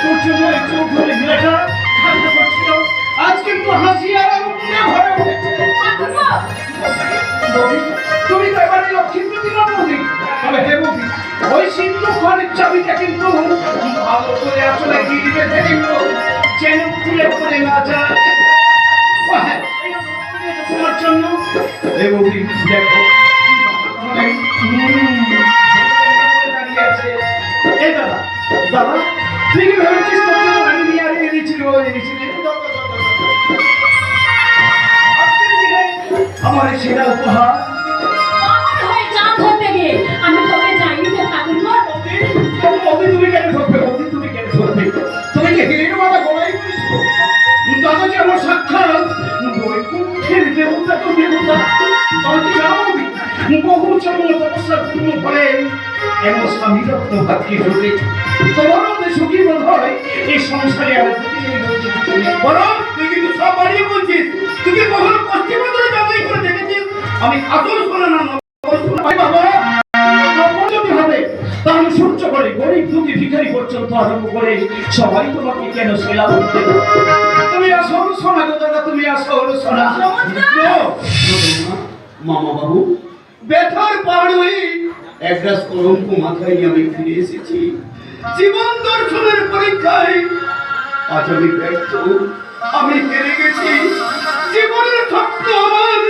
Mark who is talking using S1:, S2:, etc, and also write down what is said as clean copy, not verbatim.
S1: সূর্যোদয় চোখ ধরে মেয়েটা ঠান্ডা করছিল, আজ কিন্তু হাসি আর আনন্দে ভরে উঠেছে। বৌদি, তুমি তো এবারে লক্ষ্মীপুর দিলাম বৌদি। তবে হে বৌদি, ওই সিন্ধু ঘরের চাবিটা কিন্তু ভালো করে আসলে গিয়ে বেঁধে দিল, যেন খুলে পড়ে না যায়। ও হ্যাঁ, এটা তোমার জন্য। হে বৌদি দেখো, দাঁড়িয়ে আছে। এই দাদা, দাদা তুই কি ভেবেছিস তোর জন্য আমি নিয়ে আর এনেছিল আজকের দিনে আমার সেরা উপহার। বৌদি তুমি কেন ঠকবে? বৌদি তুমি কেন ঠকবে? তুমি কি হিরের মালা গলায় করেছো? দাদা যে আমার সাক্ষাৎ বৈকুণ্ঠের দেবতা তো দেবতা। তবে কি জানো বৌদি, বহু জন্ম তপস্যা পূর্ণ করে এমন স্বামী রত্ন ভাতকে ঢোকে। তোমার মধ্যে সুখী বোধ হয় এই সংসারে আর বরং তুই কিন্তু সব বাড়িয়ে বলছিস। তুই কি কখনো পশ্চিমবঙ্গে যাচাই করে দেখেছিস আমি আসল শোনা না বাবা যদি হবে তাহলে সূর্য করে গরিব দুঃখী ভিখারি পর্যন্ত আরম্ভ করে সবাই তোমাকে কেন সেলা করতে। তুমি আসল শোনা গো দাদা, তুমি আসল শোনা। মামা বাবু, ব্যথার পাড়ুই এক গ্লাস কলঙ্ক মাথায় নিয়ে আমি ফিরে এসেছি জীবন দর্শনের পরীক্ষায়। আজ আমি ব্যর্থ, আমি হেরে গেছি। জীবনের স্বপ্ন আমার